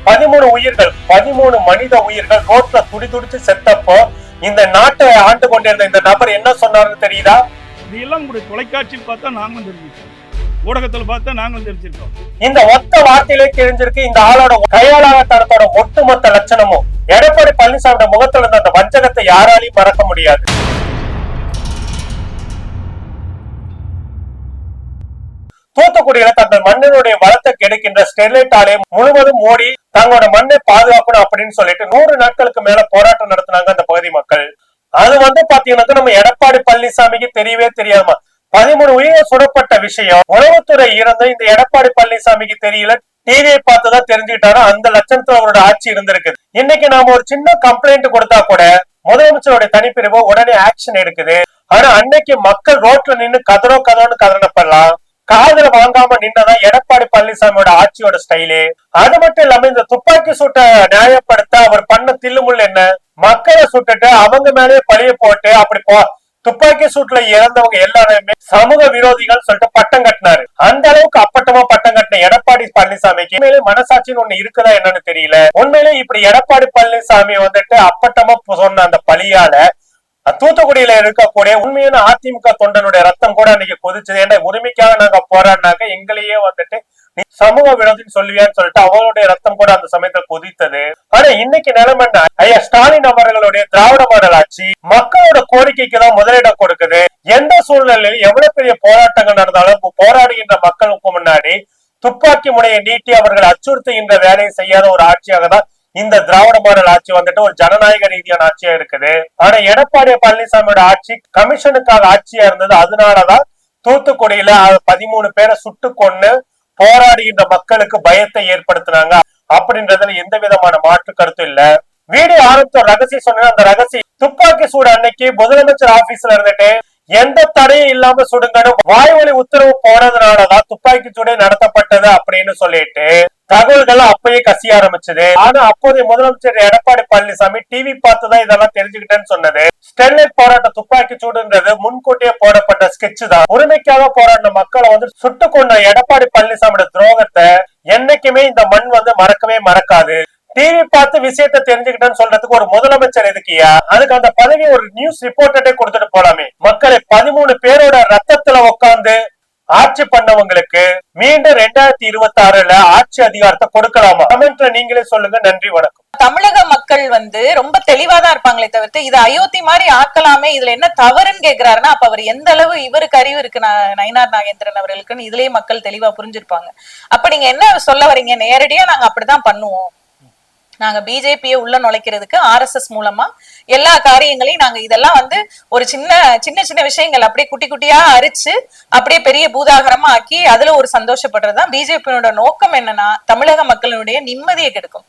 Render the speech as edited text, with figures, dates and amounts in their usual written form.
13 உயிர்கள், 13 மனித உயிர்கள் ரோட்ல துடிச்சு செத்தப்போ இந்த நாட்டை ஆண்டு கொண்டிருந்த இந்த நபர் என்ன சொன்னாருன்னு தெரியுதா? இதெல்லாம் உங்களுடைய தொலைக்காட்சியில் பார்த்தா நாங்களும் தெரிஞ்சிருக்கோம், ஊடகத்துல பார்த்தா நாங்களும் தெரிஞ்சிருக்கோம். இந்த ஒத்த வார்த்தையிலே தெரிஞ்சிருக்கு இந்த ஆளோட கையாளாகத்தனத்தோட ஒட்டுமொத்த லட்சணமும். எடப்பாடி பழனிசாமி முகத்துல இருந்த அந்த வஞ்சகத்தை யாராலையும் மறக்க முடியாது. தூத்துக்குடியில தங்கள் மண்ணினுடைய வளத்தை கெடுக்கின்ற ஸ்டெர்லைட் ஆலையை முழுவதும் மூடி தங்களோட மண்ணை பாதுகாக்கணும் அப்படின்னு சொல்லிட்டு 100 நாட்களுக்கு மேல போராட்டம் நடத்தினாங்க அந்த பகுதி மக்கள். அது பாத்தீங்கன்னா நம்ம எடப்பாடி பழனிசாமிக்கு தெரியவே தெரியாதுமா. 13 உயிர்கள் சுடப்பட்ட விஷயம் உளவுத்துறை இருந்த இந்த எடப்பாடி பழனிசாமிக்கு தெரியல. டிவியை பார்த்துதான் தெரிஞ்சுக்கிட்டாரோ அந்த லட்சணத்துல அவரோட ஆட்சி இருந்திருக்கு. இன்னைக்கு நாம ஒரு சின்ன கம்ப்ளைண்ட் கொடுத்தா கூட முதலமைச்சருடைய தனிப்பிரிவு உடனே ஆக்ஷன் எடுக்குது. ஆனா அன்னைக்கு மக்கள் ரோட்ல நின்று கதறோன்னு கதறப்படலாம். காதல வாங்காம நின்னதான் எடப்பாடி பழனிசாமியோட ஆட்சியோட ஸ்டைலு. அது மட்டும் இல்லாம இந்த துப்பாக்கி சூட்டை நியாயப்படுத்த அவர் பண்ண தில்லுமுள் என்ன, மக்களை சுட்டுட்டு அவங்க மேலே பழிய போட்டு அப்படி துப்பாக்கி சூட்ல இறந்தவங்க எல்லாருமே சமூக விரோதிகள் சொல்லிட்டு பட்டம் கட்டினாரு. அந்த அளவுக்கு அப்பட்டமா பட்டம் கட்டின எடப்பாடி பழனிசாமிக்கு உண்மையிலே மனசாட்சின்னு ஒண்ணு இருக்குதா என்னன்னு தெரியல. உண்மையிலே இப்படி எடப்பாடி பழனிசாமி அப்பட்டமா சொன்ன அந்த பழியால தூத்துக்குடியில இருக்கக்கூடிய உண்மையான அதிமுக தொண்டனுடைய ரத்தம் கூட அன்னைக்கு கொதிச்சது. ஏன்னா உரிமைக்காக நாங்க போராடினாங்க, எங்களையே நீ சமூக விரோதின்னு சொல்லுவியான்னு சொல்லிட்டு அவங்களுடைய ரத்தம் கூட அந்த சமயத்துல கொதித்தது. ஆனா இன்னைக்கு நிலைமை என்ன, ஐயா ஸ்டாலின் அவர்களுடைய திராவிட மாடல் ஆட்சி மக்களோட கோரிக்கைக்கு தான் முதலிடம் கொடுக்குது. எந்த சூழ்நிலையிலும் எவ்வளவு பெரிய போராட்டங்கள் நடந்தாலும் போராடுகின்ற மக்களுக்கு முன்னாடி துப்பாக்கி முனையை நீட்டி அவர்கள் அச்சுறுத்துகின்ற வேலையை செய்யாத ஒரு ஆட்சியாக தான் இந்த திராவிட மாடல் ஆட்சி ஒரு ஜனநாயக ரீதியான ஆட்சியா இருக்குது. ஆனா எடப்பாடி பழனிசாமியோட ஆட்சி கமிஷனுக்காக ஆட்சியா இருந்தது. அதனாலதான் தூத்துக்குடியில 13 பேரை சுட்டு கொன்னு போராடுகின்ற மக்களுக்கு பயத்தை ஏற்படுத்தினாங்க அப்படின்றதுல எந்த விதமான மாற்று கருத்தும் இல்ல. வீடியோ ஆரம்பித்த ரகசியம் சொன்ன அந்த ரகசியம் துப்பாக்கி சூடு அன்னைக்கு முதலமைச்சர் ஆபீஸ்ல இருந்துட்டு எந்த தடையும் இல்லாம சுடுங்கன்னு வாய்வழி உத்தரவு போனதுனாலதான் துப்பாக்கி சூடே நடத்தப்பட்டது அப்படின்னு சொல்லிட்டு தகவல்கள் அப்பயே கசிய ஆரம்பிச்சது. ஆனா அப்போதைய முதலமைச்சர் எடப்பாடி பழனிசாமி டிவி பார்த்துதான் இதெல்லாம் தெரிஞ்சுக்கிட்டேன்னு சொன்னது. ஸ்டெர்லைட் போராட்ட துப்பாக்கி சூடுன்றது முன்கூட்டியே போடப்பட்ட ஸ்கெட்ச் தான். உரிமைக்காக போராடின மக்களை சுட்டு கொண்ட எடப்பாடி பழனிசாமியோட துரோகத்தை என்னைக்குமே இந்த மண் மறக்கவே மறக்காது. டிவி பார்த்து விஷயத்தை தெரிஞ்சுக்கிட்டேன்னு சொல்றதுக்கு ஒரு முதலமைச்சர் எதுக்கியா? அதுக்கு அந்த பதவி ஒரு நியூஸ் ரிப்போர்ட்டே கொடுத்துட்டு போலாமே. மக்களை 13 பேரோட ரத்தத்துல உட்கார்ந்து ஆட்சி பண்ணவங்களுக்கு மீண்டும் 2026 ஆட்சி அதிகாரத்தை கொடுக்கலாமா? கமெண்ட்ல நீங்களே சொல்லுங்க. நன்றி, வணக்கம். தமிழக மக்கள் ரொம்ப தெளிவாதான் இருப்பாங்களே தவிர்த்து இது அயோத்தி மாதிரி ஆக்கலாமே, இதுல என்ன தவறுன்னு கேக்குறாருன்னா அப்ப அவர் எந்த அளவு இவருக்கு அறிவு இருக்கு நயினார் நாகேந்திரன் அவர்களுக்குன்னு இதுலயே மக்கள் தெளிவா புரிஞ்சிருப்பாங்க. அப்ப நீங்க என்ன சொல்ல வரீங்க? நேரடியா நாங்க அப்படிதான் பண்ணுவோம், நாங்க பிஜேபியை உள்ள நுழைக்கிறதுக்கு RSS மூலமா எல்லா காரியங்களையும் நாங்க இதெல்லாம் ஒரு சின்ன விஷயங்கள் அப்படியே குட்டி குட்டியா அரிச்சு அப்படியே பெரிய பூதாகரமா ஆக்கி அதுல ஒரு சந்தோஷப்படுறதுதான் பிஜேபியோட நோக்கம். என்னன்னா தமிழக மக்களுடைய நிம்மதியை கெடுக்கும்.